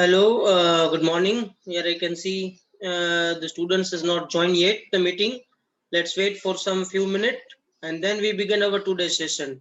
Hello, good morning. Here I can see the students is not joined yet the meeting. Let's wait for some few minutes and then we begin our today's session.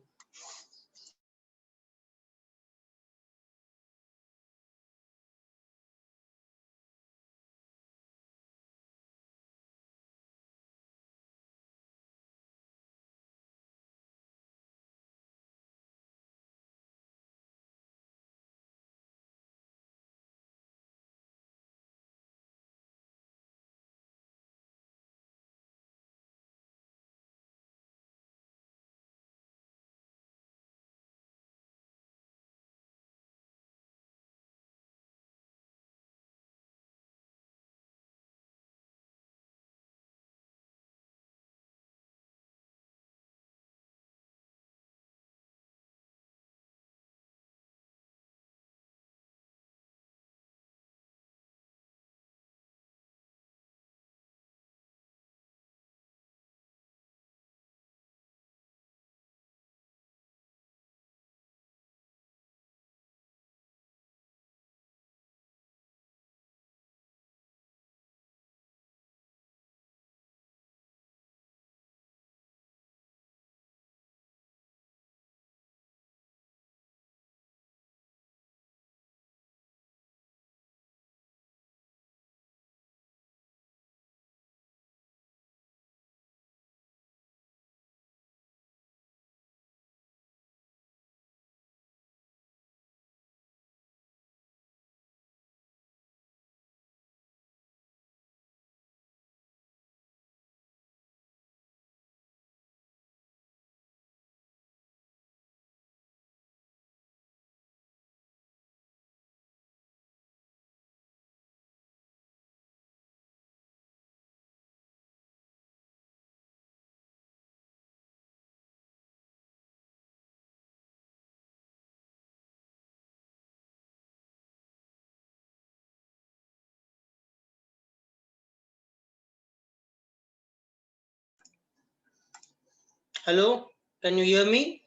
Hello, can you hear me?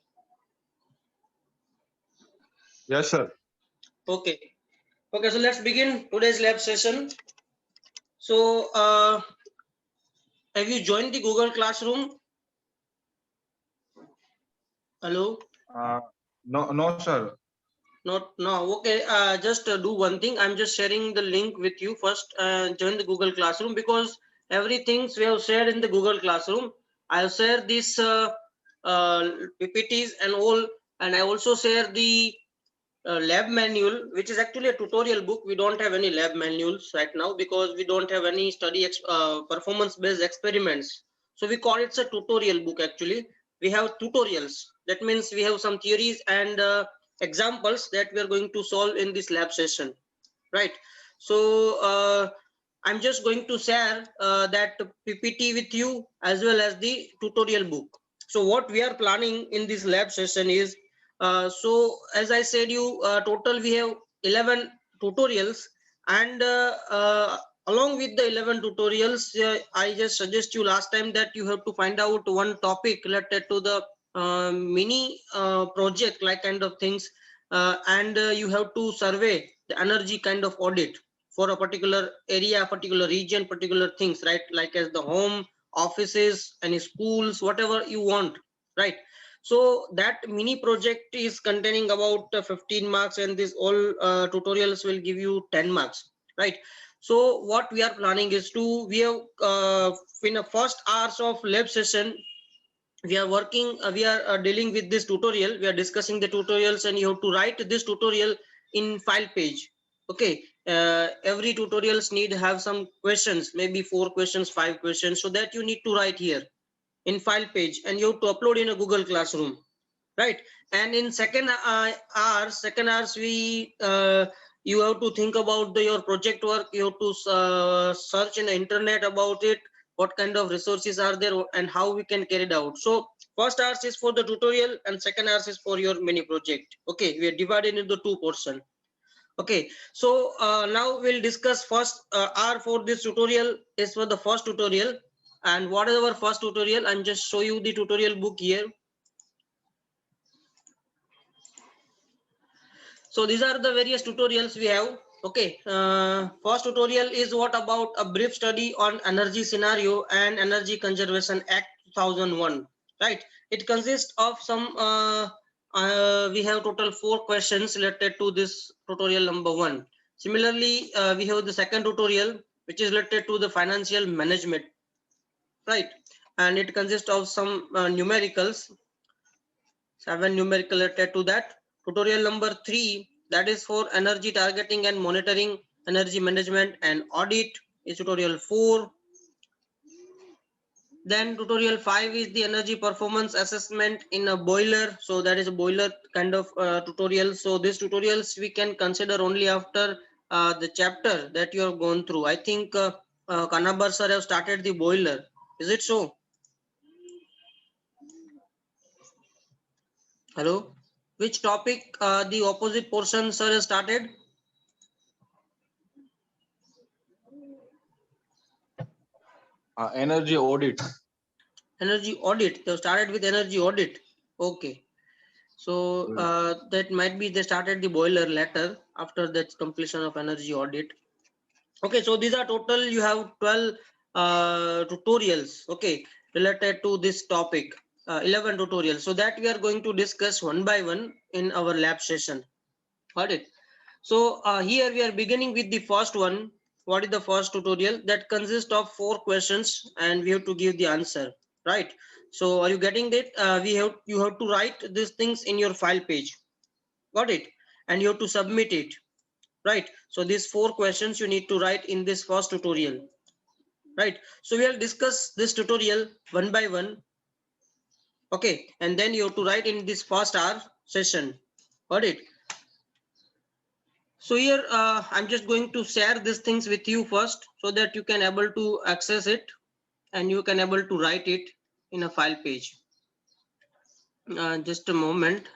Yes, sir. Okay. Okay, so let's begin today's lab session. So, have you joined the Google Classroom? Hello? Uh, no, sir. Not now. Okay, just do one thing. I'm just sharing the link with you first. Join the Google Classroom because everything we have shared in the Google Classroom. I'll share this PPTs and all, and I also share the lab manual, which is actually a tutorial book. We don't have any lab manuals right now because we don't have any study performance-based experiments. So we call it a tutorial book. Actually, we have tutorials. That means we have some theories and examples that we are going to solve in this lab session, right? So I'm just going to share that PPT with you as well as the tutorial book. So what we are planning in this lab session is, so as I said you, total we have 11 tutorials, and along with the 11 tutorials, I just suggest you last time that you have to find out one topic related to the mini project like kind of things, and you have to survey the energy kind of audit for a particular area, particular region, particular things, right? Like as the home, offices, any schools, whatever you want, right? So that mini project is containing about 15 marks, and this all tutorials will give you 10 marks, right? So what we are planning is to, we have in the first hours of lab session, we are working, we are dealing with this tutorial, we are discussing the tutorials, and you have to write this tutorial in file page. Okay, every tutorials need have some questions, maybe 4 questions, 5 questions, so that you need to write here in file page, and you have to upload in a Google Classroom, right? And in second hours we you have to think about your project work. You have to search in the internet about it, what kind of resources are there and how we can carry it out. So first hours is for the tutorial and second hours is for your mini project. Okay, we are divided into 2 portion. Okay, so now we'll discuss first hour for this tutorial is for the first tutorial. And what is our first tutorial? I'm just show you the tutorial book here. So these are the various tutorials we have. Okay, first tutorial is what about a brief study on energy scenario and Energy Conservation Act 2001, right? It consists of some, we have total 4 questions related to this tutorial number 1. Similarly, we have the second tutorial, which is related to the financial management, right? And it consists of some numericals, 7 numerical related to that. Tutorial number 3, that is for energy targeting and monitoring, energy management and audit, is tutorial 4. Then tutorial 5 is the energy performance assessment in a boiler. So that is a boiler kind of tutorial. So these tutorials we can consider only after the chapter that you have gone through. I think Kanabar sir have started the boiler. Is it so? Hello? Which topic the opposite portion sir has started? Energy audit. Energy audit. They started with energy audit. Okay. So that might be they started the boiler later after that completion of energy audit. Okay, so these are total you have 12 tutorials, okay, related to this topic, 11 tutorials. So that we are going to discuss one by one in our lab session. Got it? So here we are beginning with the first one. What is the first tutorial? That consists of 4 questions and we have to give the answer, right? So are you getting it? You have to write these things in your file page. Got it? And you have to submit it, right? So these 4 questions you need to write in this first tutorial, right? So we'll discuss this tutorial one by one, okay? And then you have to write in this first hour session. Got it? So here I'm just going to share these things with you first so that you can able to access it and you can able to write it in a file page. Just a moment.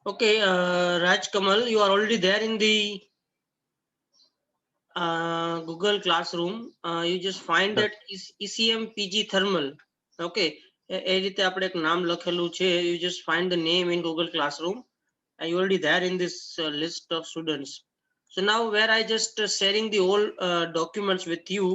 Okay, Raj Kamal, you are already there in the Google Classroom. You just find that ECM PG Thermal. Okay, એ રીતે આપણે એક નામ લખેલું છે. You just find the name in Google Classroom and you already there in this list of students. So now where I just sharing the whole documents with you.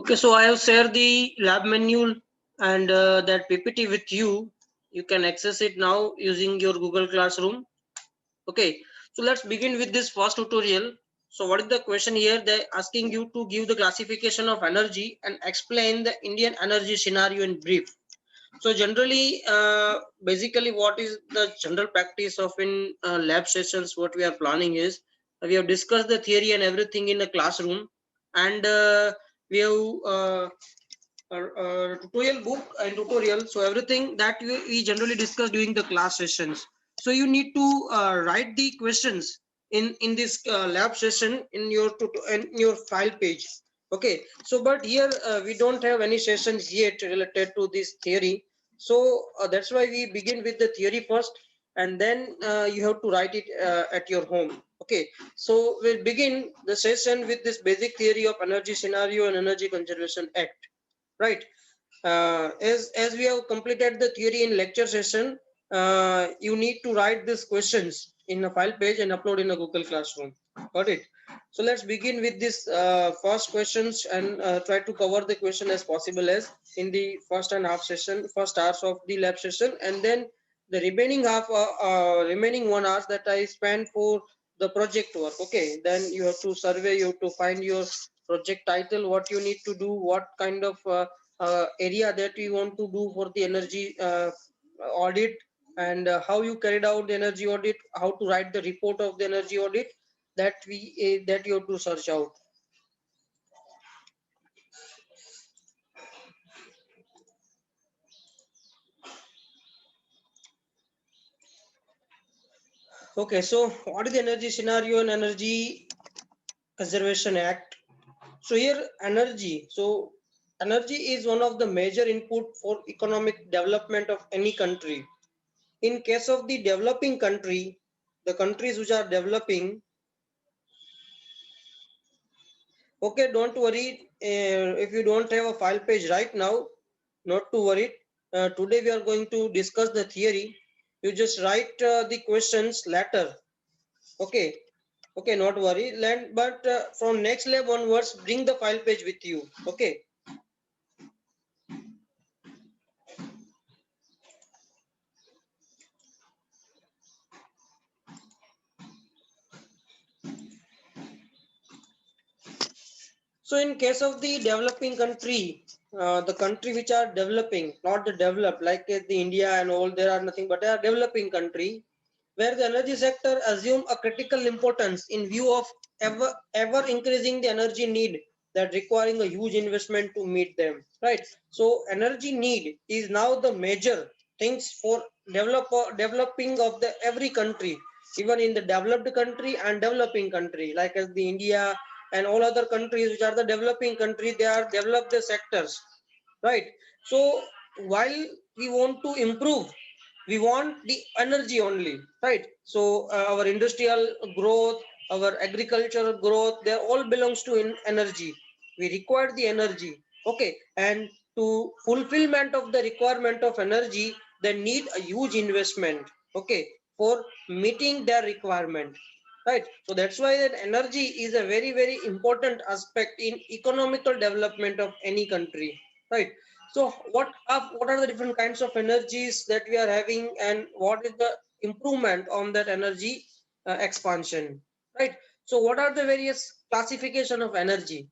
Okay, so I have shared the lab manual and that PPT with you. You can access it now using your Google Classroom. Okay, so let's begin with this first tutorial. So what is the question here? They're asking you to give the classification of energy and explain the Indian energy scenario in brief. So generally, basically what is the general practice of in lab sessions, what we are planning is, we have discussed the theory and everything in the classroom, and we have tutorial book and tutorial. So everything that we generally discuss during the class sessions. So you need to write the questions in this lab session in your file page. Okay, so but here we don't have any sessions yet related to this theory. So that's why we begin with the theory first, and then you have to write it at your home. Okay, so we'll begin the session with this basic theory of energy scenario and Energy Conservation Act. Right. As we have completed the theory in lecture session, you need to write these questions in a file page and upload in a Google Classroom. Got it? So let's begin with this first questions and try to cover the question as possible as in the first and half session, first hours of the lab session, and then the remaining remaining 1 hour that I spend for the project work. Okay, then you have to survey, you have to find your project title, what you need to do, what kind of area that you want to do for the energy audit, and how you carried out the energy audit, how to write the report of the energy audit, that that you have to search out. Okay, so what is the Energy Scenario and Energy Conservation Act? So here energy. So energy is one of the major input for economic development of any country. In case of the developing country, the countries which are developing, okay, don't worry if you don't have a file page right now, not to worry. Today we are going to discuss the theory. You just write the questions later. Okay, okay, not worry. But from next lab onwards, bring the file page with you. Okay. So in case of the developing country, the country which are developing, not the developed, like the India and all, there are nothing but they are developing country, where the energy sector assume a critical importance in view of ever increasing the energy need that requiring a huge investment to meet them. Right. So energy need is now the major things for developing of the every country, even in the developed country and developing country, like as the India and all other countries which are the developing country, they are developed the sectors, right? So while we want to improve, we want the energy only, right? So our industrial growth, our agricultural growth, they all belongs to energy. We require the energy. Okay, and to fulfillment of the requirement of energy, they need a huge investment, okay, for meeting their requirement, right? So that's why that energy is a very important aspect in economical development of any country, right? So what are the different kinds of energies that we are having, and what is the improvement on that energy expansion, right? So what are the various classification of energy?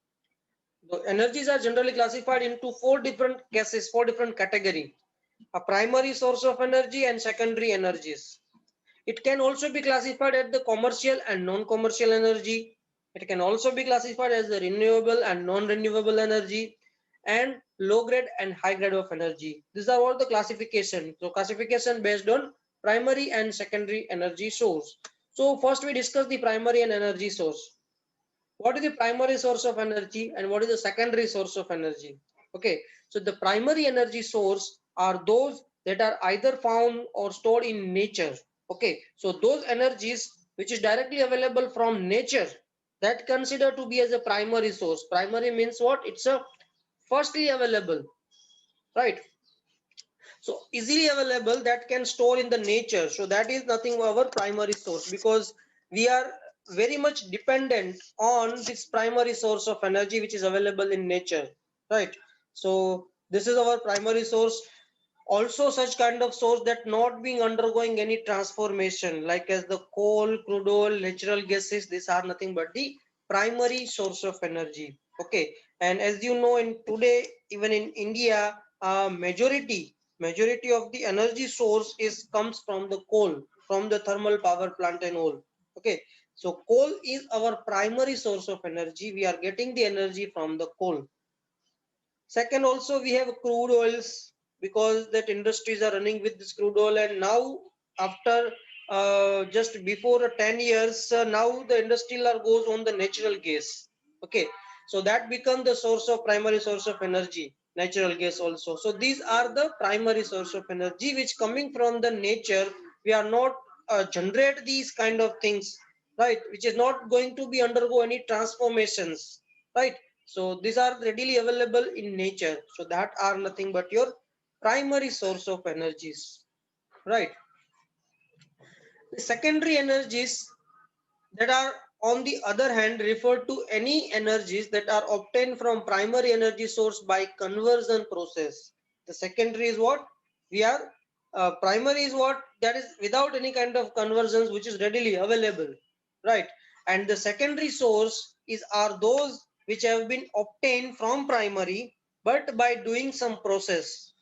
The energies are generally classified into four different cases, four different category: a primary source of energy and secondary energies. It can also be classified as the commercial and non-commercial energy. It can also be classified as the renewable and non-renewable energy, and low grade and high grade of energy. These are all the classification. So classification based on primary and secondary energy source. So first we discuss the primary and energy source. What is the primary source of energy and what is the secondary source of energy? Okay, so the primary energy source are those that are either found or stored in nature. Okay, so those energies which is directly available from nature, that considered to be as a primary source. Primary means what? It's a firstly available, right? So easily available, that can store in the nature. So that is nothing but our primary source, because we are very much dependent on this primary source of energy which is available in nature. right? So this is our primary source. Also such kind of source that not being undergoing any transformation, like as the coal, crude oil, natural gases, these are nothing but the primary source of energy. Okay, and as you know, in today, even in India, majority of the energy source is comes from the coal, from the thermal power plant and all. Okay, so coal is our primary source of energy. We are getting the energy from the coal. Second, also we have crude oils, because that industries are running with this crude oil, and now after just before 10 years, now the industrial are goes on the natural gas. Okay, so that become the source of primary source of energy, natural gas also. So these are the primary source of energy which coming from the nature. We are not generate these kind of things, right, which is not going to be undergo any transformations, right? So these are readily available in nature. So that are nothing but your primary source of energies, right? The secondary energies that are on the other hand refer to any energies that are obtained from primary energy source by conversion process. The secondary is what we are, primary is what that is without any kind of conversions, which is readily available, right? And the secondary source is are those which have been obtained from primary but by doing some process,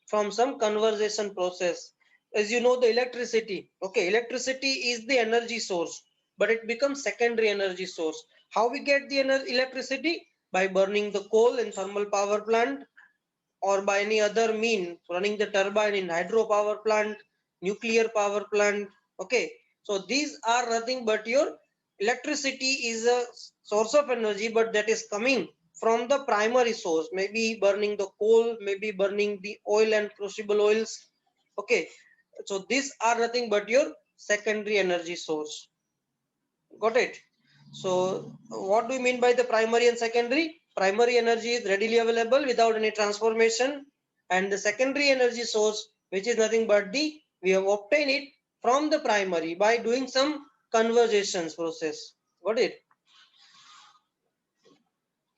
from some conversion process. As you know, the electricity, okay, electricity is the energy source, but it becomes secondary energy source. How we get the electricity? By burning the coal in thermal power plant, or by any other mean, running the turbine in hydropower plant, nuclear power plant. Okay, so these are nothing but your electricity is a source of energy, but that is coming from the primary source, maybe burning the coal, maybe burning the oil and crucible oils. Okay, so these are nothing but your secondary energy source. Got it? So what do you mean by the primary and secondary? Primary energy is readily available without any transformation, and the secondary energy source, which is nothing but the we have obtained it from the primary by doing some conversions process. Got it?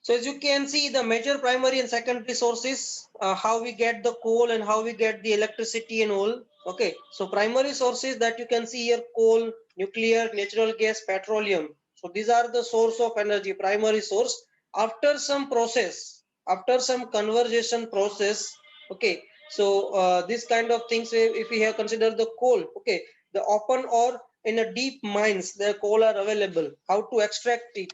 So as you can see, the major primary and secondary sources, how we get the coal and how we get the electricity and all. Okay, so primary sources that you can see here: coal, nuclear, natural gas, petroleum. So these are the source of energy, primary source. After some process, after some conversion process, okay, so this kind of things, if we have considered the coal, okay, the open or in a deep mines, the coal are available. How to extract it?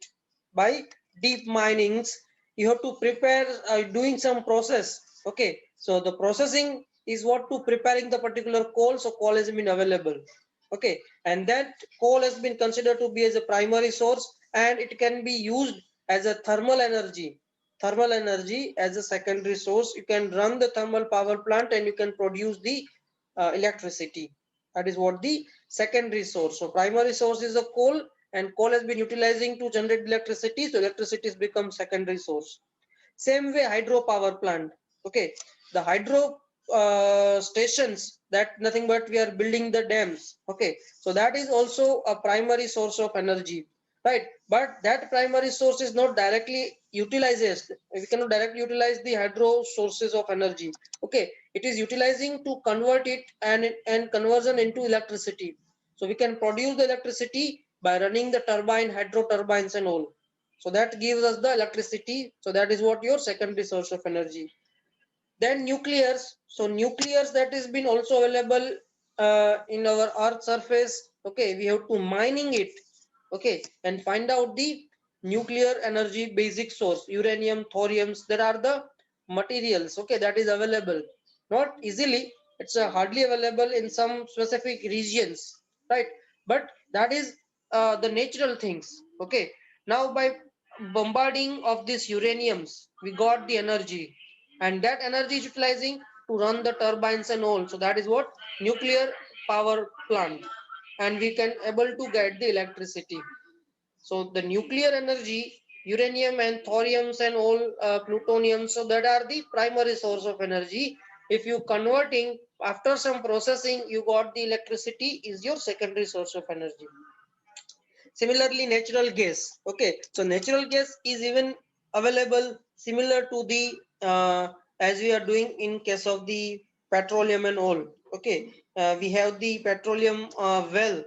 By deep minings, you have to prepare, doing some process. Okay, so the processing is what to preparing the particular coal. So coal has been available. Okay, and that coal has been considered to be as a primary source, and it can be used as a thermal energy as a secondary source. You can run the thermal power plant and you can produce the electricity. That is what the secondary source. So primary source is a coal, and coal has been utilizing to generate electricity, so electricity has become secondary source. Same way hydropower plant. Okay, the hydro stations, that nothing but we are building the dams. Okay, so that is also a primary source of energy, right? But that primary source is not directly utilized. We cannot directly utilize the hydro sources of energy. Okay, it is utilizing to convert it and conversion into electricity. So we can produce the electricity by running the turbine, hydro turbines and all. So that gives us the electricity. So that is what your secondary source of energy. Then nuclears. So nuclears that has been also available in our earth surface. Okay, we have to mining it. Okay, and find out the nuclear energy basic source, uranium, thoriums. That are the materials. Okay, that is available. Not easily. It's hardly available in some specific regions, right? But that is the natural things. Okay, now by bombarding of these uraniums, we got the energy, and that energy is utilizing to run the turbines and all. So that is what nuclear power plant, and we can able to get the electricity. So the nuclear energy, uranium and thoriums and all, plutonium, so that are the primary source of energy. If you converting after some processing, you got the electricity, is your secondary source of energy. Similarly, natural gas. Okay, so natural gas is even available similar to the as we are doing in case of the petroleum and oil. Okay, we have the petroleum oil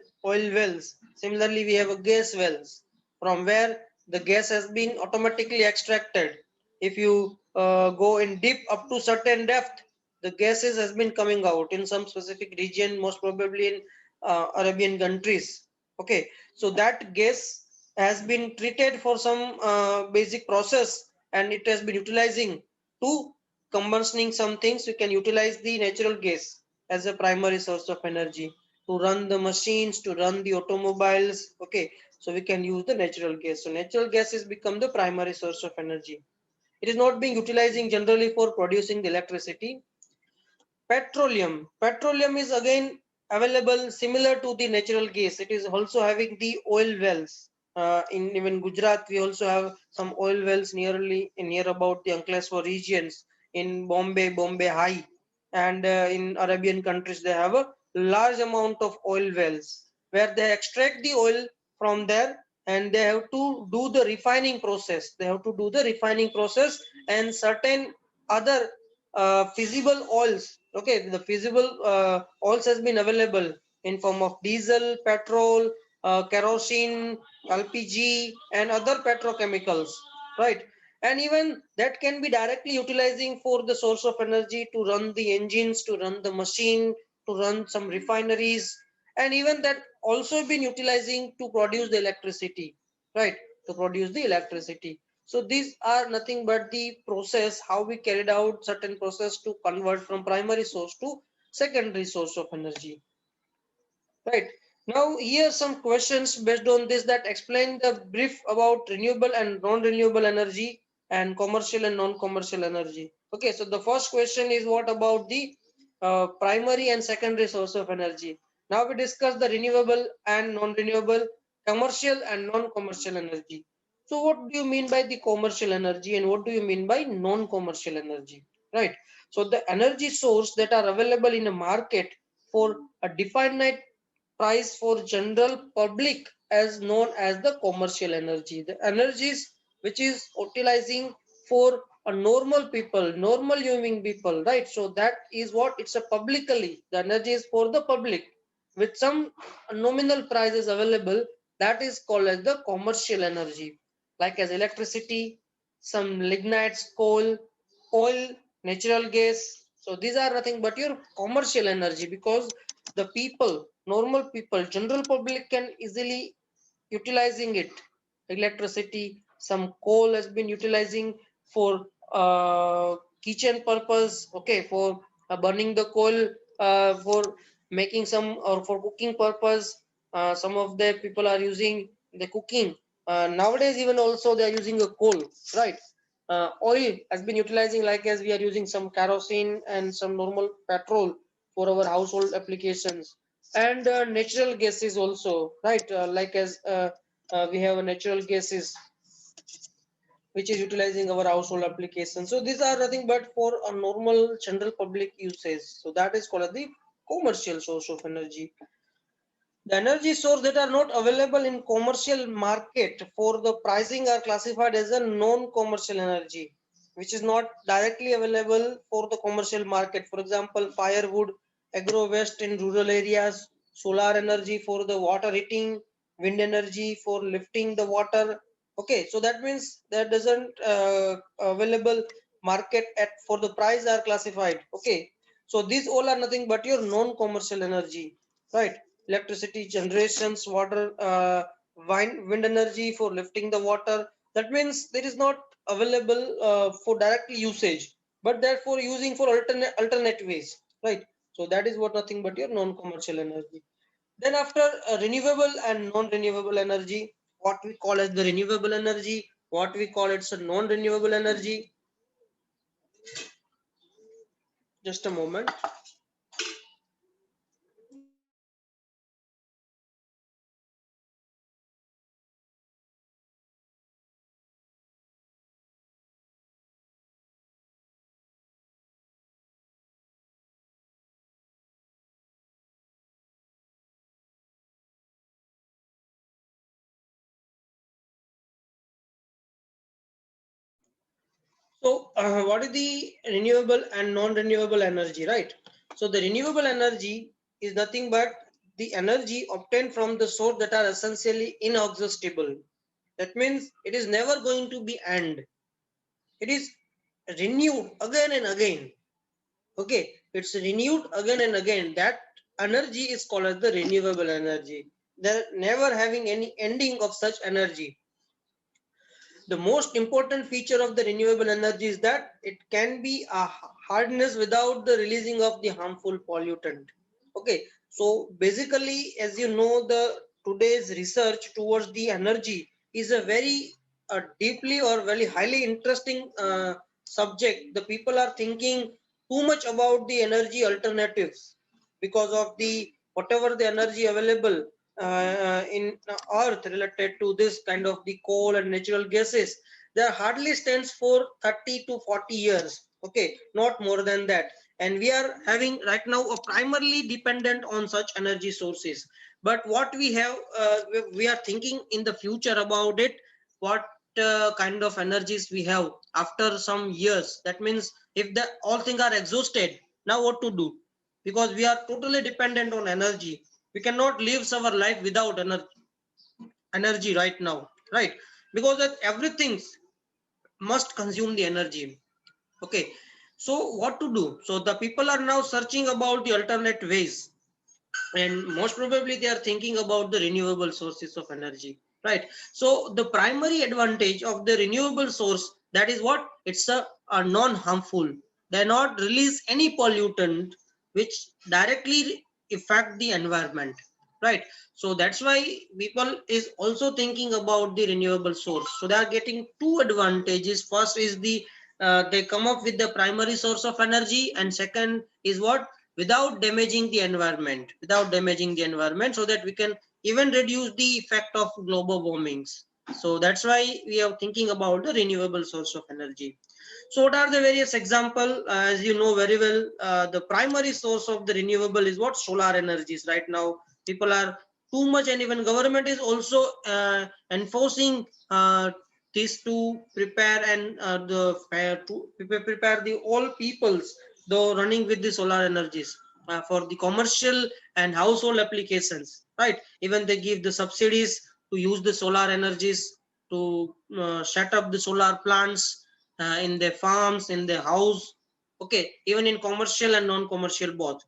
wells. Similarly, we have a gas wells from where the gas has been automatically extracted. If you go in deep up to certain depth, the gases has been coming out in some specific region, most probably in Arabian countries. Okay, so that gas has been treated for some basic process, and it has been utilizing to combusting some things. We can utilize the natural gas as a primary source of energy to run the machines, to run the automobiles. Okay, so we can use the natural gas. So natural gas has become the primary source of energy. It is not being utilizing generally for producing the electricity. Petroleum is again available similar to the natural gas. It is also having the oil wells. In even Gujarat, we also have some oil wells near about the Ankleshwar regions. In Bombay High, and in Arabian countries, they have a large amount of oil wells where they extract the oil from there, and they have to do the refining process. They have to do the refining process, and certain other feasible oils. Okay, the feasible oils has been available in form of diesel, petrol, kerosene, LPG, and other petrochemicals, right? And even that can be directly utilizing for the source of energy to run the engines, to run the machine, to run some refineries, and even that also been utilizing to produce the electricity, right? To produce the electricity. So these are nothing but the process how we carried out certain process to convert from primary source to secondary source of energy. Right. Now here some questions based on this that explain the brief about renewable and non-renewable energy and commercial and non-commercial energy. Okay, so the first question is what about the primary and secondary source of energy. Now we discuss the renewable and non-renewable, commercial and non-commercial energy. So what do you mean by the commercial energy and what do you mean by non-commercial energy? Right. So the energy source that are available in a market for a definite price for general public as known as the commercial energy. The energies which is utilizing for a normal people, normal human people, right? So that is what it's a publicly, the energy is for the public with some nominal prices available. That is called as the commercial energy, like as electricity, some lignites, coal, oil, natural gas. So these are nothing but your commercial energy, because the people, normal people, general public can easily utilizing it. Electricity, some coal has been utilizing for kitchen purpose. Okay, for burning the coal, for making some or for cooking purpose. Some of the people are using the cooking. Nowadays even also they are using a coal, right? Oil has been utilizing, like as we are using some kerosene and some normal petrol for our household applications, and natural gases also, right? Like as we have a natural gases which is utilizing our household applications. So these are nothing but for a normal general public usage. So that is called the commercial source of energy. The energy source that are not available in commercial market for the pricing are classified as a non-commercial energy, which is not directly available for the commercial market. For example, firewood, agro waste in rural areas, solar energy for the water heating, wind energy for lifting the water. Okay, so that means that doesn't available market at for the price are classified. Okay, so these all are nothing but your non-commercial energy, right? Electricity generations, water, wind energy for lifting the water. That means there is not available for directly usage, but therefore using for alternate ways, right? So that is what nothing but your non-commercial energy. Then after renewable and non-renewable energy, what we call as the renewable energy, what we call it's a non-renewable energy. Just a moment. So what is the renewable and non-renewable energy, right? So the renewable energy is nothing but the energy obtained from the source that are essentially inexhaustible. That means it is never going to be end. It is renewed again and again. Okay, it's renewed again and again. That energy is called as the renewable energy. They're never having any ending of such energy. The most important feature of the renewable energy is that it can be a hardness without the releasing of the harmful pollutant. Okay, so basically, as you know, the today's research towards the energy is a very deeply or very highly interesting subject. The people are thinking too much about the energy alternatives because of the whatever the energy available in earth related to this kind of the coal and natural gases, there hardly stands for 30 to 40 years. Okay, not more than that. And we are having right now a primarily dependent on such energy sources. But what we have, we are thinking in the future about it, what kind of energies we have after some years. That means if the all things are exhausted, now what to do? Because we are totally dependent on energy. We cannot live our life without energy right now, right? Because that everything must consume the energy. Okay, so what to do? So the people are now searching about the alternate ways, and most probably they are thinking about the renewable sources of energy, right? So the primary advantage of the renewable source, that is what, it's a non-harmful. They not release any pollutant which directly affect the environment, right? So that's why people is also thinking about the renewable source. So they are getting two advantages. First is the they come up with the primary source of energy, and second is what, without damaging the environment, so that we can even reduce the effect of global warmings. So that's why we are thinking about the renewable source of energy. So what are the various example? As you know very well, the primary source of the renewable is what, solar energies. Right now people are too much, and even government is also enforcing this to prepare and prepare the all peoples though running with the solar energies for the commercial and household applications, right? Even they give the subsidies to use the solar energies to set up the solar plants in their farms, in their house. Okay, even in commercial and non-commercial both,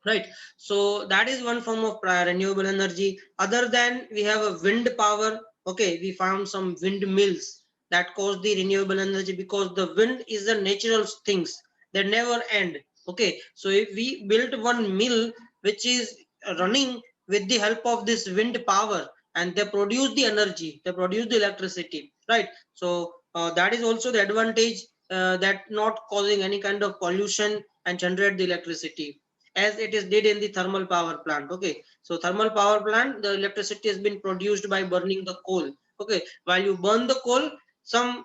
right? So that is one form of renewable energy. Other than, we have a wind power. Okay, we found some windmills that cause the renewable energy, because the wind is a natural things that never end. Okay, so if we built one mill which is running with the help of this wind power, and they produce the energy, they produce the electricity, right? So that is also the advantage, that not causing any kind of pollution and generate the electricity as it is did in the thermal power plant. Okay, so thermal power plant, the electricity has been produced by burning the coal. Okay, while you burn the coal, some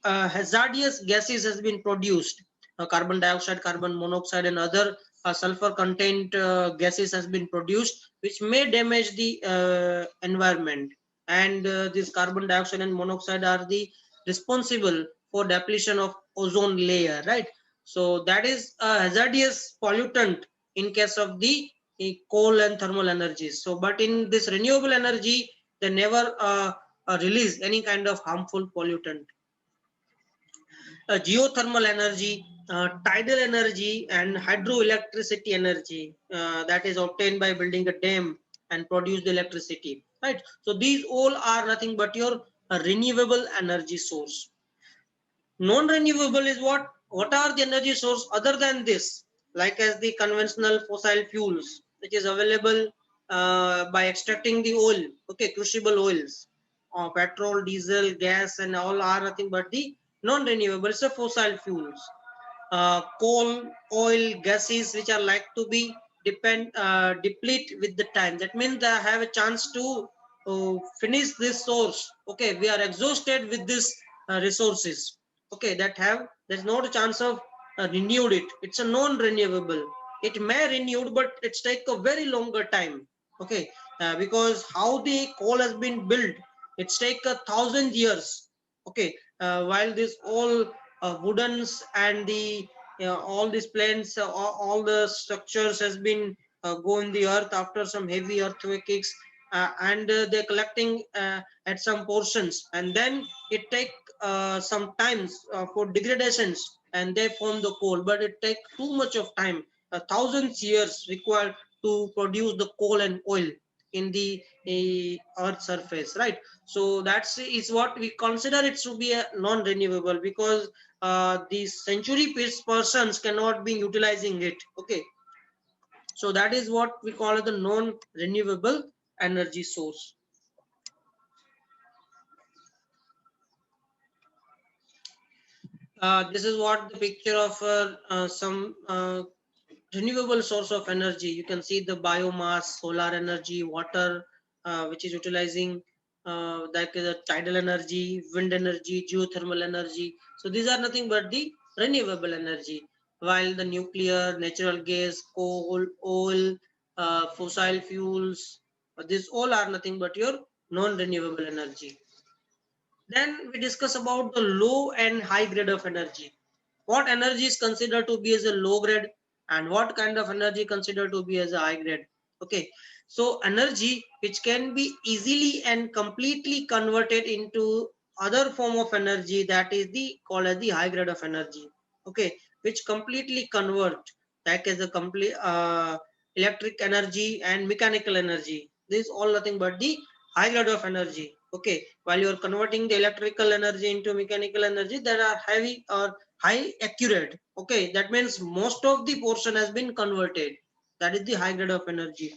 hazardous gases has been produced. Carbon dioxide, carbon monoxide, and other sulfur contained gases has been produced, which may damage the environment. And this carbon dioxide and monoxide are the responsible for depletion of ozone layer, right? So that is a hazardous pollutant in case of the coal and thermal energies. So but in this renewable energy, they never release any kind of harmful pollutant. Geothermal energy, tidal energy, and hydroelectricity energy that is obtained by building a dam and produce the electricity, right? So these all are nothing but your renewable energy source. Non-renewable is what? What are the energy source other than this? Like as the conventional fossil fuels, which is available by extracting the oil, okay, crucible oils, petrol, diesel, gas, and all are nothing but the non-renewable, so fossil fuels. Coal, oil, gases, which are like to be deplete with the time. That means they have a chance to finish this source. Okay, we are exhausted with this resources. Okay, that have, there's not a chance of renewed it. It's a non-renewable. It may renewed, but it's take a very longer time. Okay, because how the coal has been built, it's take 1,000 years. Okay, while this all woodens and the all these plants, all the structures has been go in the earth after some heavy earthquakes, and they're collecting at some portions, and then it take some times for degradations, and they form the coal, but it take too much of time, thousands years required to produce the coal and oil in the earth surface, right? So that's is what we consider it to be a non-renewable, because these century piece persons cannot be utilizing it. Okay, so that is what we call the non-renewable energy source. This is what the picture of some renewable source of energy. You can see the biomass, solar energy, water, which is utilizing like the tidal energy, wind energy, geothermal energy. So these are nothing but the renewable energy, while the nuclear, natural gas, coal, oil, fossil fuels, these all are nothing but your non-renewable energy. Then we discuss about the low and high grade of energy. What energy is considered to be as a low grade, and what kind of energy considered to be as a high grade. Okay, so energy which can be easily and completely converted into other form of energy, that is the called as the high grade of energy. Okay, which completely convert, that is the complete electric energy and mechanical energy. This is all nothing but the high grade of energy. Okay, while you are converting the electrical energy into mechanical energy, that are heavy or high accurate. Okay, that means most of the portion has been converted. That is the high grade of energy.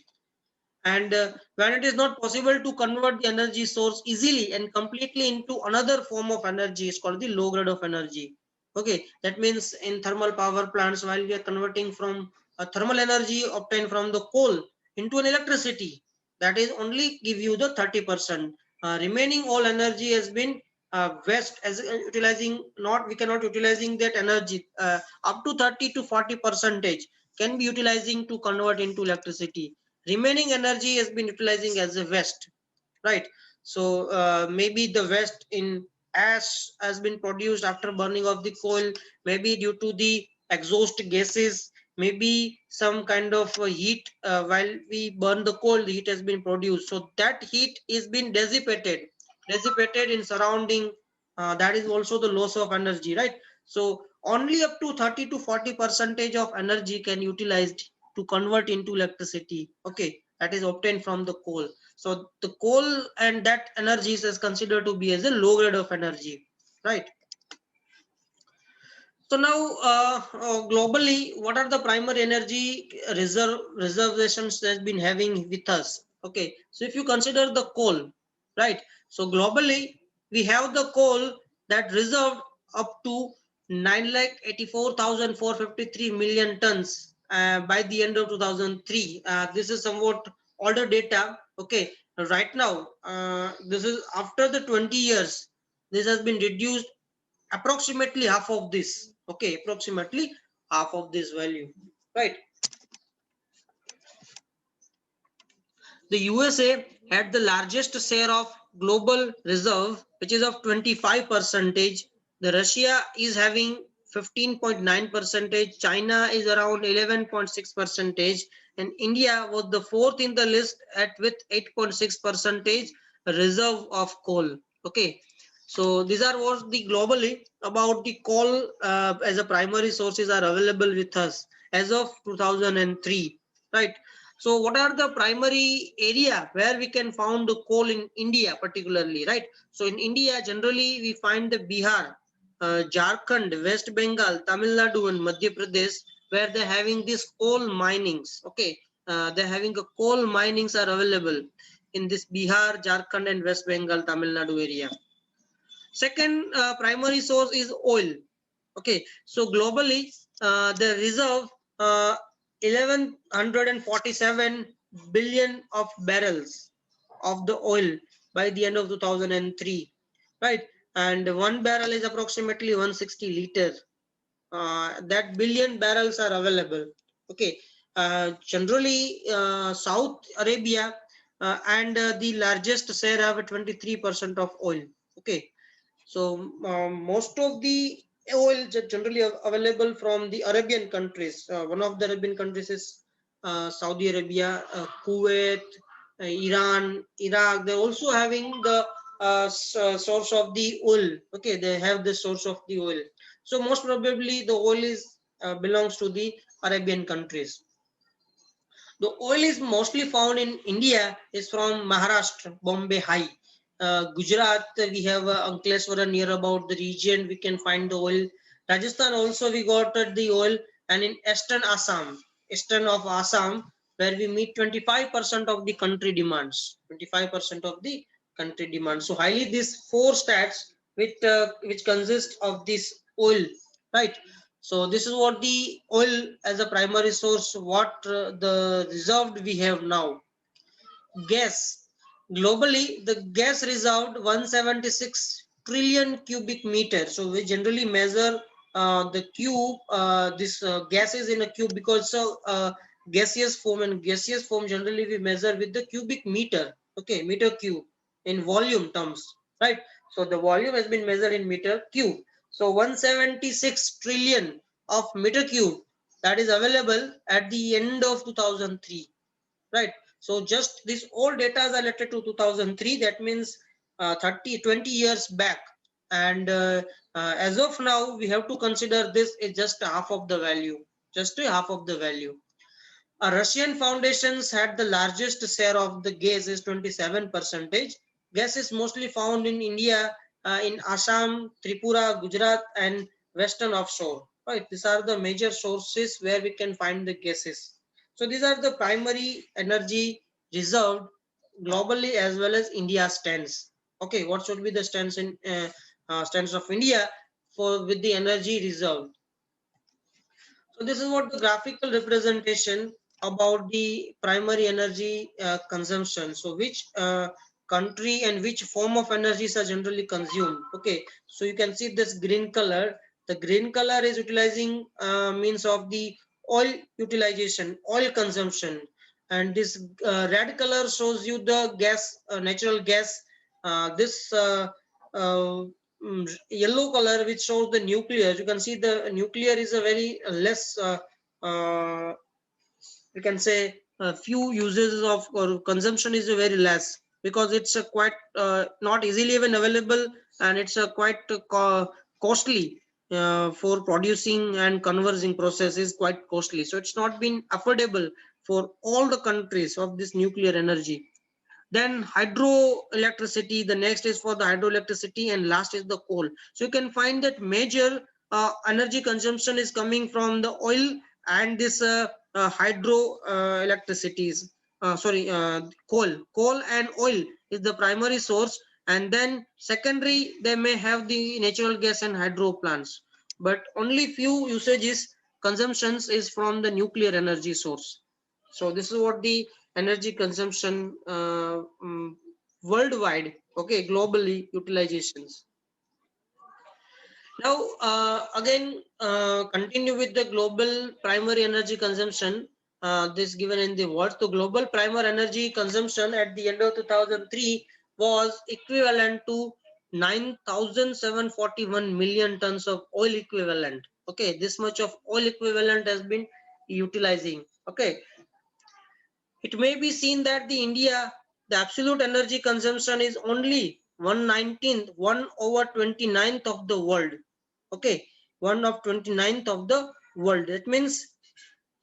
And when it is not possible to convert the energy source easily and completely into another form of energy, is called the low grade of energy. Okay, that means in thermal power plants, while we are converting from a thermal energy obtained from the coal into an electricity, that is only give you the 30%. Remaining all energy has been waste, as utilizing, not, we cannot utilizing that energy, up to 30 to 40% can be utilizing to convert into electricity. Remaining energy has been utilizing as a waste, right? So maybe the waste in ash has been produced after burning of the coal, maybe due to the exhaust gases, maybe some kind of heat, while we burn the coal, the heat has been produced, so that heat is been dissipated in surrounding, that is also the loss of energy, right? So only up to 30 to 40% of energy can utilized to convert into electricity. Okay, that is obtained from the coal. So the coal and that energy is considered to be as a low grade of energy, right? So now globally, what are the primary energy reservations that's been having with us? Okay, so if you consider the coal, right? So globally, we have the coal that reserved up to 9,84,453 million tons by the end of 2003. This is somewhat older data. Okay, right now, this is after the 20 years. This has been reduced approximately half of this. Okay, approximately half of this value, right? The USA had the largest share of global reserve, which is of 25%. The Russia is having 15.9%. China is around 11.6%, and India was the fourth in the list at with 8.6% reserve of coal. Okay, so these are what the globally about the coal as a primary sources are available with us as of 2003, right? So what are the primary area where we can found the coal in India particularly, right? So in India, generally we find the Bihar, Jharkhand, West Bengal, Tamil Nadu and Madhya Pradesh, where they're having these coal minings. Okay, they're having a coal minings are available in this Bihar, Jharkhand and West Bengal, Tamil Nadu area. Second primary source is oil. Okay, so globally the reserve 1147 billion of barrels of the oil by the end of 2003, right? And one barrel is approximately 160 liter. That billion barrels are available. Okay, generally South Arabia and the largest share have 23% of oil. Okay, so most of the oil generally available from the Arabian countries. One of the Arabian countries is Saudi Arabia, Kuwait, Iran, Iraq. They're also having the source of the oil. Okay, they have the source of the oil. So most probably the oil is belongs to the Arabian countries. The oil is mostly found in India is from Maharashtra, Bombay High. Gujarat, we have Ankleshwara near about the region, we can find the oil. Rajasthan also we got the oil, and in eastern Assam, eastern of Assam, where we meet 25% of the country demands, 25% of the country demand. So highly these four stats which consist of this oil, right? So this is what the oil as a primary source, what the reserved we have now. Gas. Globally, the gas reserved 176 trillion cubic meter. So we generally measure the cube, this gas is in a cube because gaseous form, and gaseous form generally we measure with the cubic meter. Okay, meter cube in volume terms, right? So the volume has been measured in meter cube. So 176 trillion of meter cube that is available at the end of 2003, right? So just this all data are related to 2003. That means 20 years back. And as of now, we have to consider this is just half of the value, just half of the value. Russian foundations had the largest share of the gas is 27%. Gas is mostly found in India, in Assam, Tripura, Gujarat, and western offshore. Right, these are the major sources where we can find the gases. So these are the primary energy reserved globally as well as India stands. Okay, what should be the stance in stance of India for with the energy reserved? So this is what the graphical representation about the primary energy consumption. So which country and which form of energies are generally consumed. Okay, so you can see this green color. The green color is utilizing means of the oil utilization, oil consumption, and this red color shows you the gas, natural gas. This yellow color which shows the nuclear. You can see the nuclear is a very less uh, you can say few uses of or consumption is very less because it's a quite not easily even available, and it's a quite costly for producing and converting process is quite costly, so it's not been affordable for all the countries of this nuclear energy. Then hydroelectricity, the next is for the hydroelectricity, and last is the coal. So you can find that major energy consumption is coming from the oil and this hydro electricities, coal and oil is the primary source, and then secondary they may have the natural gas and hydro plants, but only few usages consumptions is from the nuclear energy source. So this is what the energy consumption worldwide, okay, globally utilizations. Now again continue with the global primary energy consumption, this given in the world. So global primary energy consumption at the end of 2003 was equivalent to 9,741 million tons of oil equivalent. Okay, this much of oil equivalent has been utilizing. Okay, it may be seen that the India, the absolute energy consumption is only 1/19, 1/29th of the world. Okay, 1/29th of the world. That means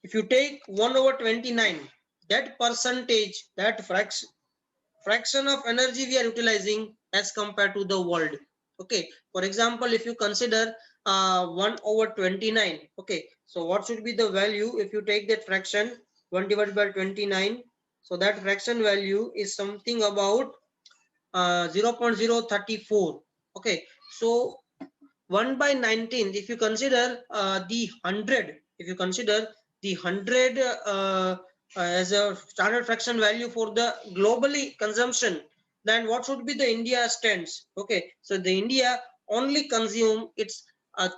if you take 1/29, that percentage, that fraction of energy we are utilizing as compared to the world. Okay, for example, if you consider 1/29, okay, so what should be the value if you take that fraction 1 divided by 29? So that fraction value is something about 0.034. Okay, so 1/19, if you consider the 100, if you consider the 100 as a standard fraction value for the globally consumption, then what should be the India stands? Okay, so the India only consume its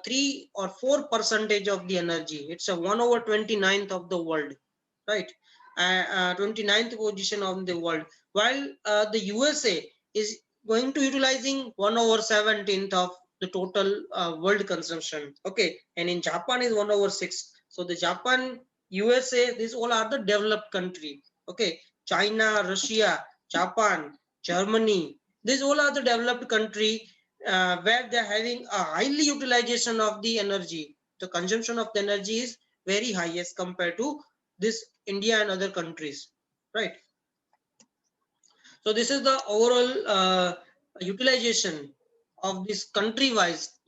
3 or 4% of the energy. It's a 1/29th of the world, right? 29th position of the world, while the USA is going to utilizing 1/17th of the total world consumption. Okay, and in Japan is 1/6. So the Japan, USA, these all are the developed country. Okay, China, Russia, Japan, Germany, these all are the developed country where they're having a highly utilization of the energy. The consumption of the energy is very high as compared to this India and other countries, right? So this is the overall utilization of this country wise,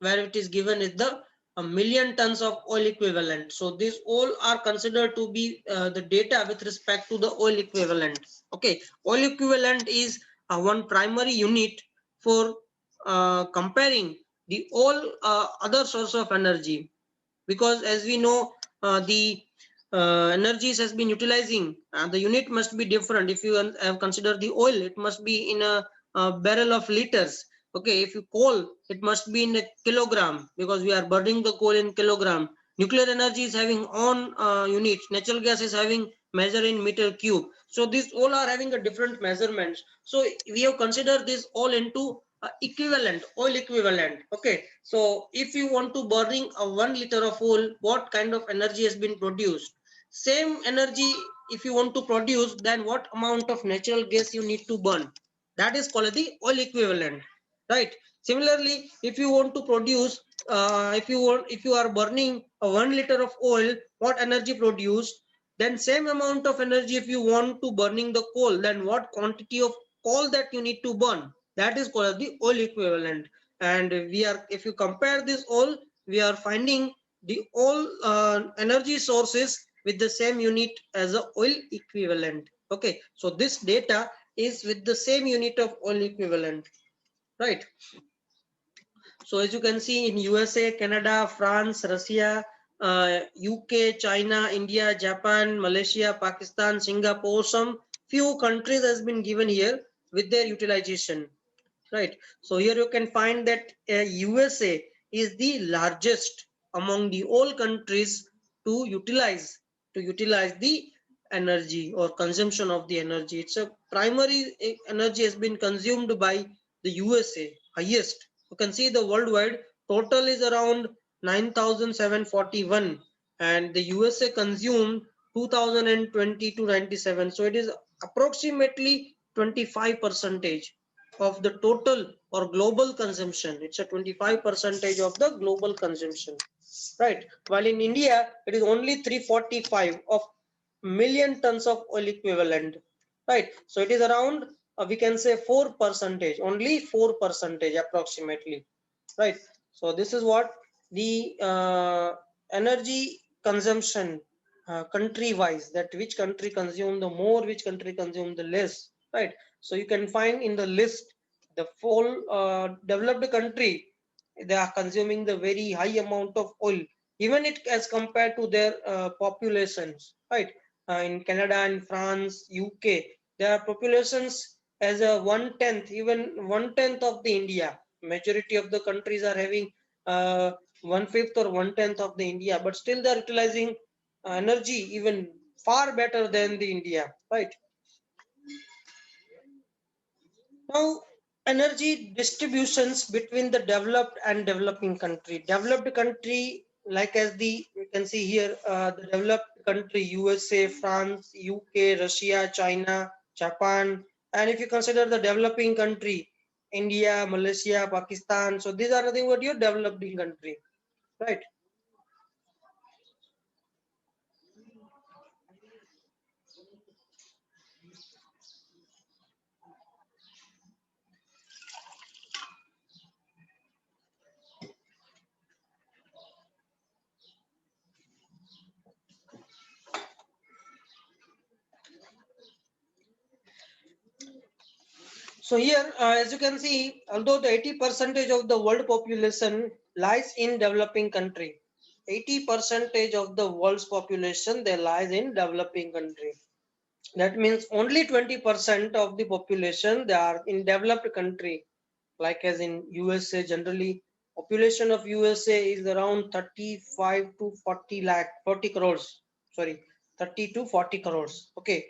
where it is given is the a million tons of oil equivalent. So these all are considered to be the data with respect to the oil equivalent. Okay, oil equivalent is one primary unit for comparing the all other source of energy, because as we know the energies has been utilizing, the unit must be different. If you have considered the oil, it must be in a barrel of liters. Okay, if you coal, it must be in a kilogram, because we are burning the coal in kilogram. Nuclear energy is having on units, natural gas is having measure in meter cube. So these all are having a different measurements. So we have considered this all into equivalent, oil equivalent. Okay, so if you want to burning a 1 liter of oil, what kind of energy has been produced? Same energy if you want to produce, then what amount of natural gas you need to burn? That is called the oil equivalent, right? Similarly, if you want to produce if you are burning a 1 liter of oil, what energy produced? Then same amount of energy if you want to burning the coal, then what quantity of coal that you need to burn? That is called the oil equivalent. And we are, if you compare this all, we are finding the all energy sources with the same unit as a oil equivalent. Okay, so this data is with the same unit of oil equivalent, right? So as you can see, in USA, Canada, France, Russia, UK, China, India, Japan, Malaysia, Pakistan, Singapore, some few countries has been given here with their utilization, right? So here you can find that USA is the largest among the all countries to utilize the energy or consumption of the energy. It's a primary energy has been consumed by the USA highest. You can see the worldwide total is around 9,741, and the USA consumed 2020 to 97. So it is approximately 25 percentage of the total or global consumption. It's a 25 percentage of the global consumption, right? While in India, it is only 345 of million tons of oil equivalent, right? So it is around we can say 4 percentage, only 4 percentage approximately, right? So this is what the energy consumption country wise, that which country consume the more, which country consume the less, right? So you can find in the list the full developed country, they are consuming the very high amount of oil, even it as compared to their populations, right? In Canada and France, UK, their populations as a 1/10, even 1/10 of the India. Majority of the countries are having 1/5 or 1/10 of the India, but still they are utilizing energy even far better than the India, right? Now, energy distributions between the developed and developing country. Developed country, like as the you can see here, the developed country USA, France, UK, Russia, China, Japan, and if you consider the developing country, India, Malaysia, Pakistan. So these are nothing but your developing country, right? So here, as you can see, although the 80% of the world population lies in developing country, 80% of the world's population they lies in developing country. That means only 20% of the population they are in developed country, like as in USA. Generally, population of USA is around 35 to 40 lakh, 40 crores. Sorry, 30 to 40 crores. Okay,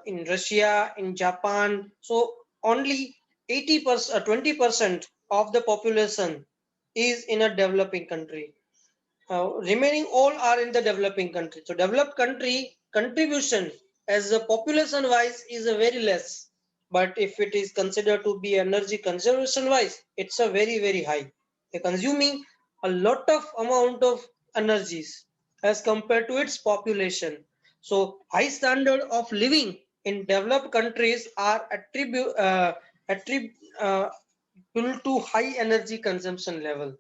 in Russia, in Japan, so only 80%, 20% of the population is in a developing country. Remaining all are in the developing country. So developed country contribution as a population wise is a very less, but if it is considered to be energy conservation wise, it's a very high. They're consuming a lot of amount of energies as compared to its population. So high standard of living in developed countries are attributable to high energy consumption level.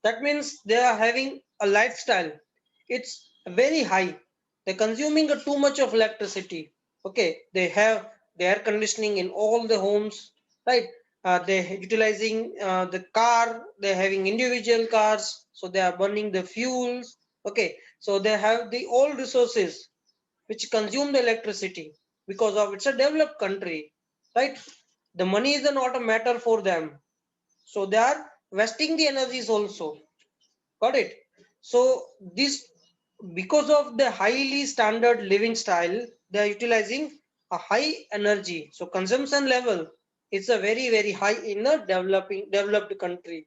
That means they are having a lifestyle, it's very high. They're consuming too much of electricity. Okay, they have the air conditioning in all the homes, right? They're utilizing the car, they're having individual cars, so they are burning the fuels. Okay, so they have the all resources which consume the electricity because of it's a developed country, right? The money is not a matter for them, so they are wasting the energies also. Got it? So this, because of the highly standard living style, they are utilizing a high energy. So consumption level is a very high in a developed country.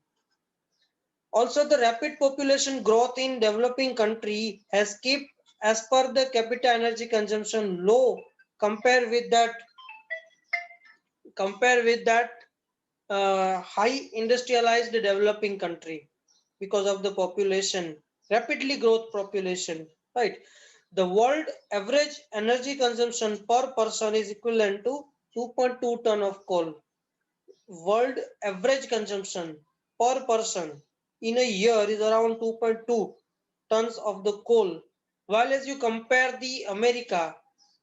Also, the rapid population growth in developing country has kept as per the capita energy consumption low compare with that high industrialized developing country because of the population, rapidly growth population, right? The world average energy consumption per person is equivalent to 2.2 ton of coal. World average consumption per person in a year is around 2.2 tons of the coal. While as you compare the America,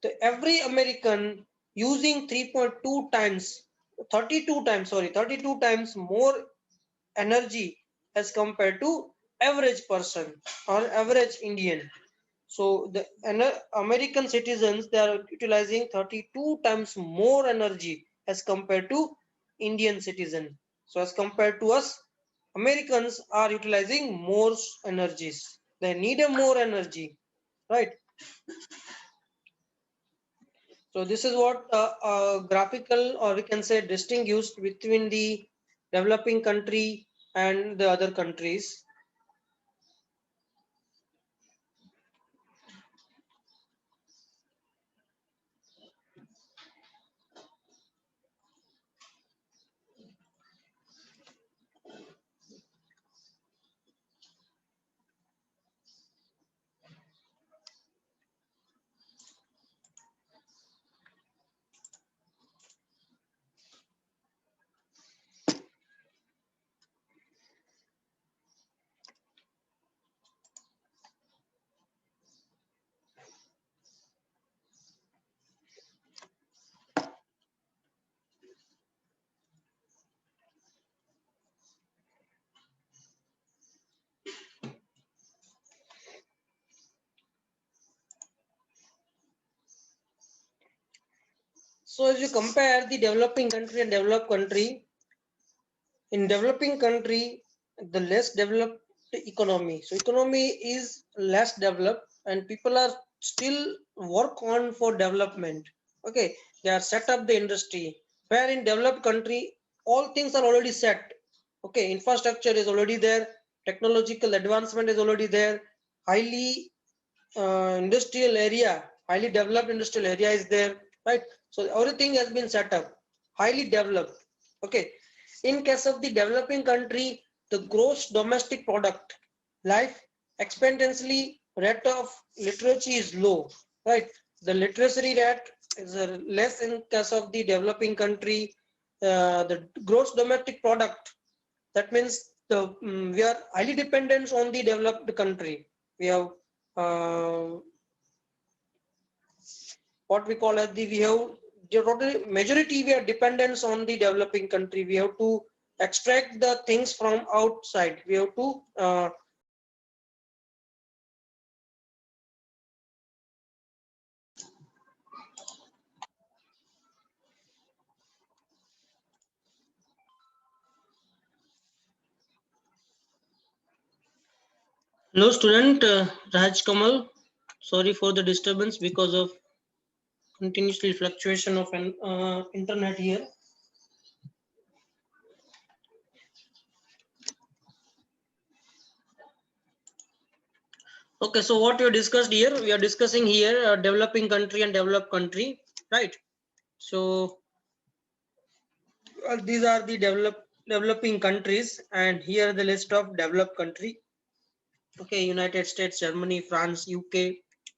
the every American using 3.2 times, 32 times more energy as compared to average person or average Indian. So the American citizens, they are utilizing 32 times more energy as compared to Indian citizen. So as compared to us, Americans are utilizing more energies. They need a more energy, right? So this is what graphical, or we can say distinguished between the developing country and the other countries. So as you compare the developing country and developed country, in developing country, the less developed economy. So economy is less developed and people are still work on for development. Okay, they are set up the industry. Where in developed country, all things are already set. Okay, infrastructure is already there, technological advancement is already there, highly industrial area, highly developed industrial area is there, right? So everything has been set up, highly developed. Okay, in case of the developing country, the gross domestic product, life expectancy rate of literacy is low, right? The literacy rate is less in case of the developing country. The gross domestic product, that means the we are highly dependent on the developed country. We have what we call as we have the majority, we are dependent on the developing country. We have to extract the things from outside. We have to hello student, Raj Kamal, sorry for the disturbance because of continuously fluctuation of an internet here. Okay, so what we discussed here, we are discussing here developing country and developed country, right? So these are the developing countries, and here the list of developed country. Okay, United States, Germany, France, UK,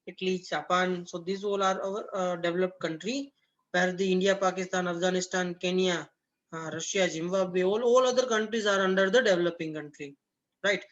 Italy, Japan. So these all are our developed country, where the India, Pakistan, Afghanistan, Kenya, Russia, Zimbabwe, all other countries are under the developing country, right?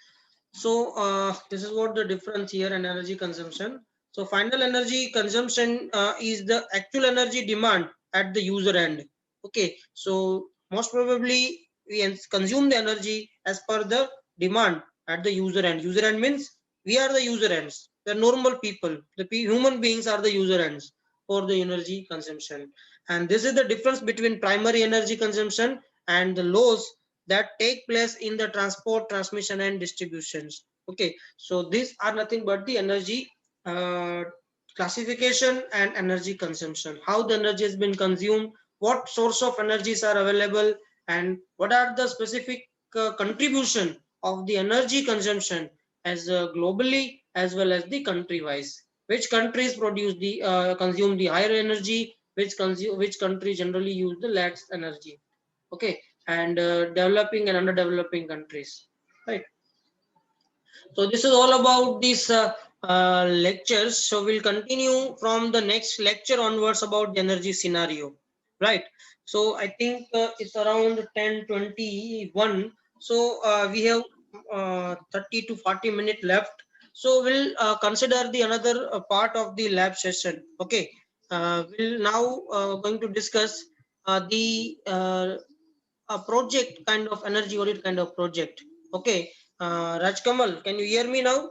So this is what the difference here in energy consumption. So final energy consumption is the actual energy demand at the user end. Okay, so most probably we consume the energy as per the demand at the user end. User end means we are the user ends. The normal people, the human beings are the user ends for the energy consumption. And this is the difference between primary energy consumption and the loss that take place in the transport, transmission and distributions. Okay, so these are nothing but the energy classification and energy consumption, how the energy has been consumed, what source of energies are available, and what are the specific contribution of the energy consumption as globally as well as the country wise. Which countries produce the consume the higher energy, which country generally use the less energy. Okay, and developing and underdeveloping countries, right? So this is all about these lectures. So we'll continue from the next lecture onwards about the energy scenario, right? So I think it's around 10:21. So we have 30 to 40 minutes left. So we'll consider the another part of the lab session. Okay, we'll now going to discuss the a project kind of energy audit kind of project. Okay, Rajkamal, can you hear me now?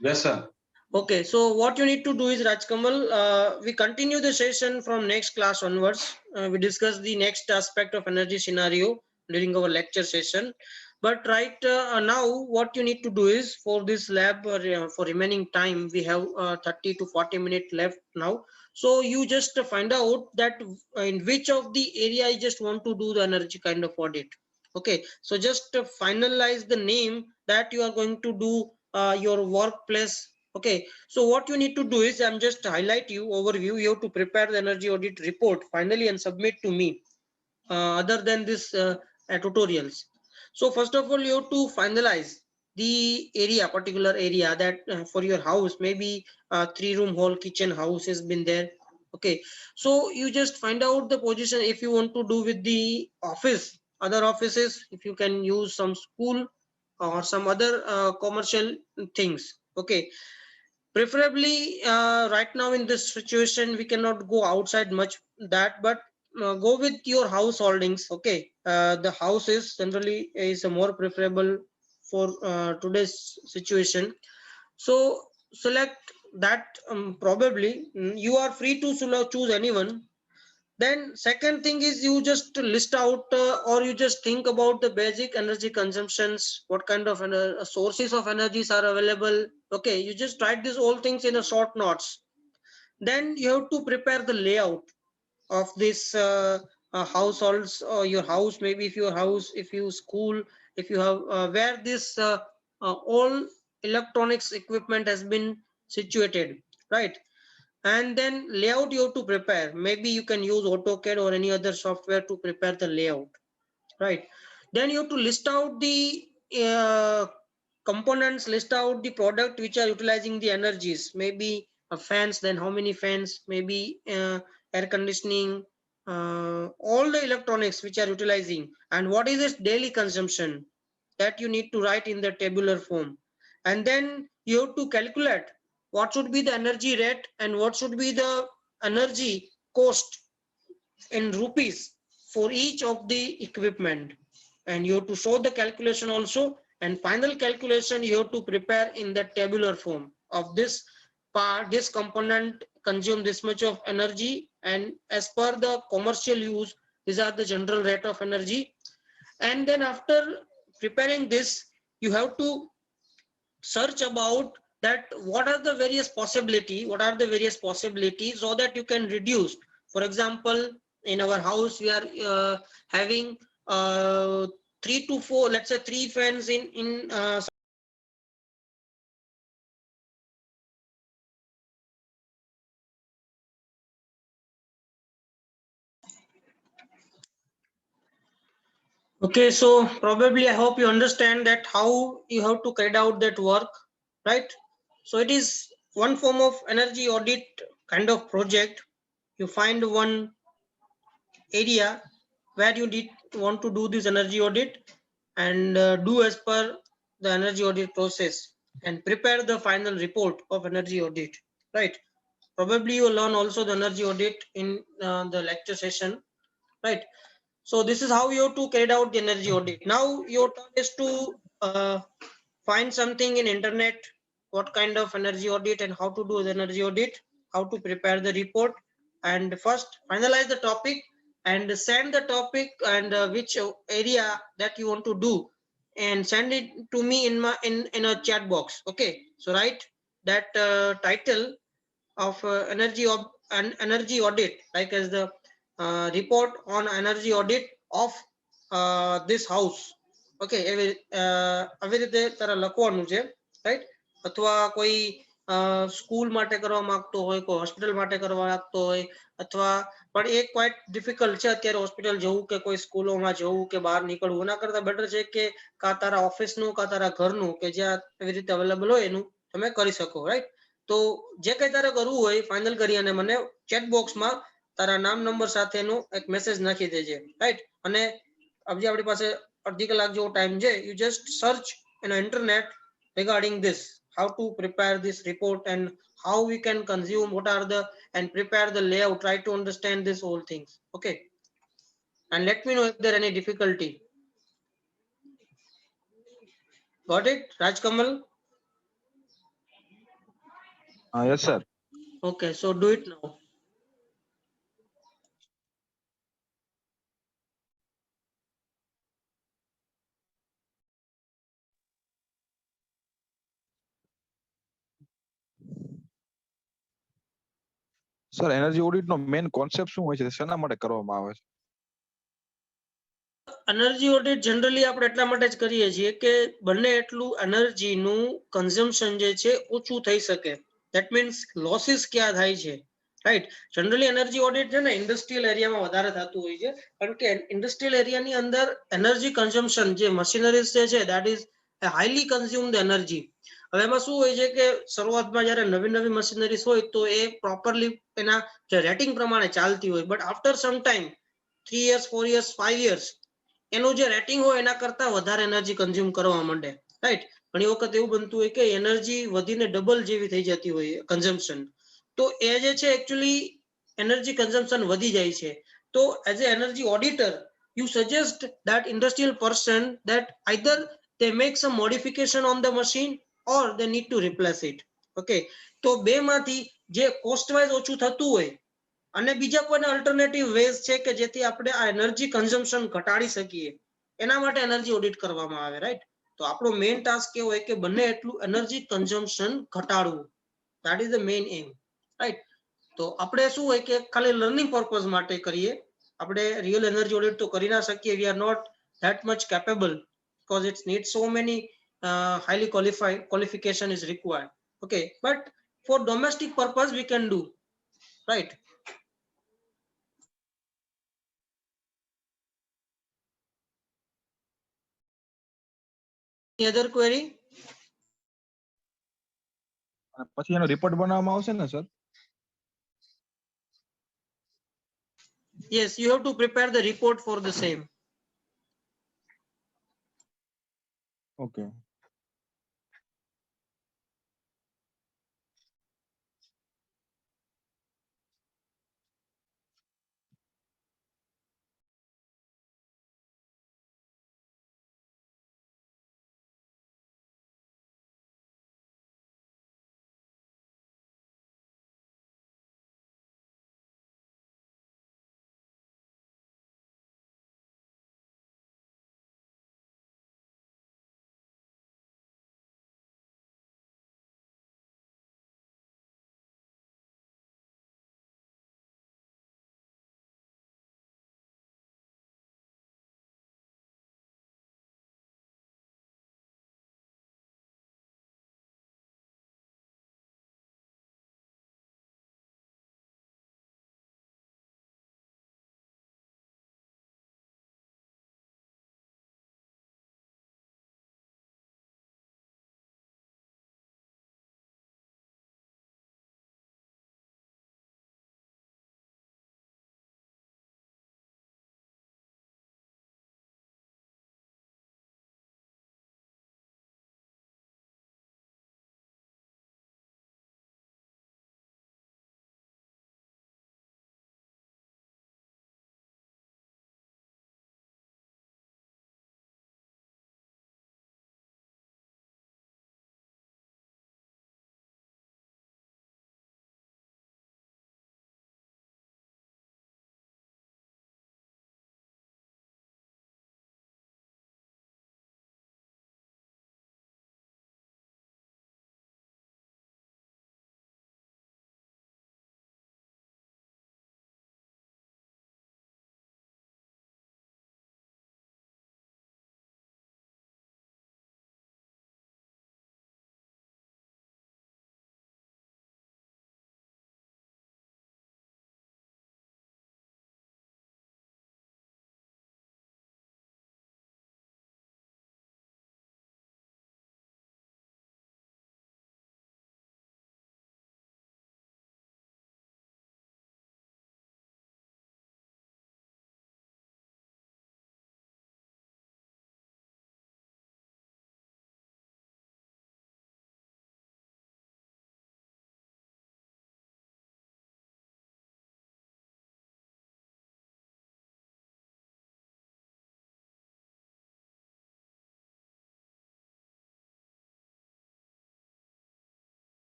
Yes, sir. Okay, so what you need to do is, Rajkamal, we continue the session from next class onwards. We discuss the next aspect of energy scenario during our lecture session. But right now, what you need to do is, for this lab, for remaining time, we have 30 to 40 minutes left now. So you just find out that in which of the area you just want to do the energy kind of audit. Okay, so just finalize the name that you are going to do your workplace. Okay, so what you need to do is, I'm just highlight you overview. You have to prepare the energy audit report finally and submit to me. Other than this tutorials. So first of all, you have to finalize the area, particular area that for your house, maybe 3-room hall kitchen house has been there. Okay, so you just find out the position. If you want to do with the office, other offices, if you can use some school or some other commercial things. Okay, preferably right now in this situation we cannot go outside much that, but go with your house holdings. Okay, the house is generally is more preferable for today's situation. So select that. Probably you are free to choose anyone. Then second thing is, you just list out or you just think about the basic energy consumptions, what kind of sources of energies are available. Okay, you just write these all things in a short notes. Then you have to prepare the layout of this households or your house, maybe if your house, if you school, if you have where this all electronics equipment has been situated, right? And then layout you have to prepare. Maybe you can use AutoCAD or any other software to prepare the layout, right? Then you have to list out the components, list out the product which are utilizing the energies, maybe fans, then how many fans, maybe air conditioning, all the electronics which are utilizing, and what is its daily consumption, that you need to write in the tabular form. And then you have to calculate what should be the energy rate and what should be the energy cost in rupees for each of the equipment, and you have to show the calculation also, and final calculation you have to prepare in the tabular form of this part. This component consume this much of energy, and as per the commercial use, these are the general rate of energy. And then after preparing this, you have to search about that what are the various possibilities, so that you can reduce. For example, in our house we are having 3 to 4, let's say 3 fans in Okay, so probably I hope you understand that how you have to carry out that work, right? So it is one form of energy audit kind of project. You find one area where you did want to do this energy audit and do as per the energy audit process and prepare the final report of energy audit, right? Probably you learn also the energy audit in the lecture session, right? So this is how you have to carry out the energy audit. Now your turn is to find something in internet, what kind of energy audit and how to do the energy audit, how to prepare the report, and first finalize the topic and send the topic and which area that you want to do, and send it to me in my in a chat box. Okay, so write that title of an energy audit, like as the report on energy audit of this house. Okay, આવી રીતે તારે લખવાનું છે, right? અથવા કોઈ school માટે કરવા માંગતો હોય, કોઈ હોસ્પિટલ માટે કરવા માંગતો હોય, અથવા પણ એ ક્વાઇટ ડિફિકલ્ટ છે અત્યારે હોસ્પિટલ જવું કે કોઈ સ્કૂલોમાં જવું કે બહાર નીકળવું. એના કરતા બેટર છે કે કા તારા ઓફિસનું કા તારા ઘરનું કે જ્યાં એવી રીતે અવેલેબલ હોય એનું તમે કરી શકો, રાઈટ? તો જે કઈ તારે કરવું હોય ફાઇનલ કરી અને મને ચેટ બોક્સમાં તારા નામ નંબર સાથેનો એક મેસેજ નાખી દેજે, રાઈટ? અને હજી આપણી પાસે અડધી કલાક જેવો ટાઈમ છે. You just search in internet regarding this, how to prepare this report and how we can consume, what are the and prepare the layout, try to understand this whole things. Okay, and let me know if there any difficulty. Got it, Rajkamal? Yes, sir. Okay, so do it now. Sir energy audit નો main concept શું હોય છે, શેના માટે કરવામાં આવે છે? Energy audit generally આપણે એટલા માટે જ કરીએ છીએ કે બને એટલું એનર્જીનું કન્ઝમ્પશન જે છે ઓછું થઈ શકે. ધેટ મીન્સ લોસીસ ક્યાં થાય છે, રાઈટ? જનરલી એનર્જી ઓડિટ છે ને ઇન્ડસ્ટ્રીયલ એરિયામાં વધારે થતું હોય છે, કારણ કે ઇન્ડસ્ટ્રીયલ એરિયાની અંદર એનર્જી કન્ઝમ્પશન જે મશીનરીઝ જે છે that is highly consume the energy. હવે એમાં શું હોય છે કે શરૂઆતમાં જયારે નવી નવી મશીનરીઝ હોય તો એ પ્રોપરલી એના જે રેટિંગ પ્રમાણે ચાલતી હોય, but after some time 3 years 4 years 5 years એનું જે રેટિંગ હોય એના કરતા વધારે એનર્જી કન્ઝ્યુમ કરવા માંડે, રાઈટ? ઘણી વખત એવું બનતું હોય કે એનર્જી વધીને ડબલ જેવી થઈ જતી હોય કન્ઝમ્પશન. તો એ જે છે એકચ્યુઅલી એનર્જી કન્ઝમ્પશન વધી જાય છે. તો as a energy auditor you suggest that industrial person that either they make some modification on the machine or they need to replace it. Okay, તો બે માંથી જે કોસ્ટ વાઇઝ ઓછું થતું હોય અને બીજા કોઈના અલ્ટરનેટિવ વેઝ છે કે જેથી આપણે આ એનર્જી કન્ઝમ્પશન ઘટાડી શકીએ, એના માટે એનર્જી ઓડિટ કરવામાં આવે, રાઈટ? તો આપણો મેઇન ટાસ્ક કેવો હોય કે બને એટલું એનર્જી કન્ઝમ્પશન ઘટાડવું. That is the main aim, right? તો આપણે શું હોય કે ખાલી લર્નિંગ પર્પઝ માટે કરીએ, આપણે રિયલ એનર્જી ઓડિટ તો કરી ના શકીએ. We are not that much capable because it needs so many highly qualified qualification is required. Okay, but for domestic purpose we can do, right? Any other query? પછી એનો report બનાવવામાં આવશે ને sir? Yes, you have to prepare the report for the same. Okay.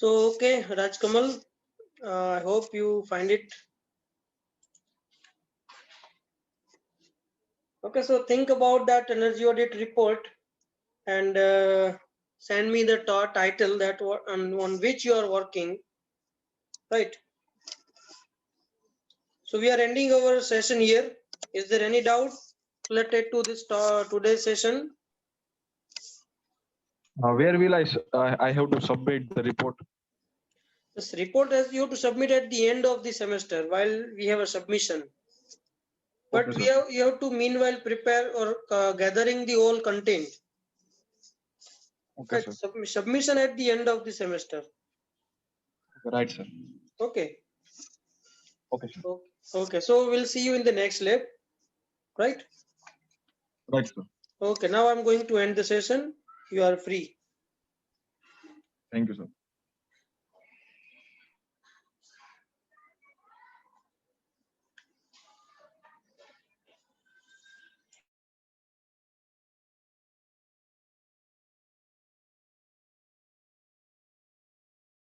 So, okay, Raj Kamal, I hope you find it. Okay, so think about that energy audit report and send me the title that on which you are working, right? So we are ending our session here. Is there any doubt related to this today's session? Where will I have to submit the report? This report as you have to submit at the end of the semester while we have a submission. But Okay, sir. you have to meanwhile prepare or gathering the whole content. Okay, Right, sir. submission at the end of the semester. Right, sir. Okay. Okay, sir. Okay, so we'll see you in the next lab, right? Right, sir. Okay, now I'm going to end the session. You are free. Thank you, sir.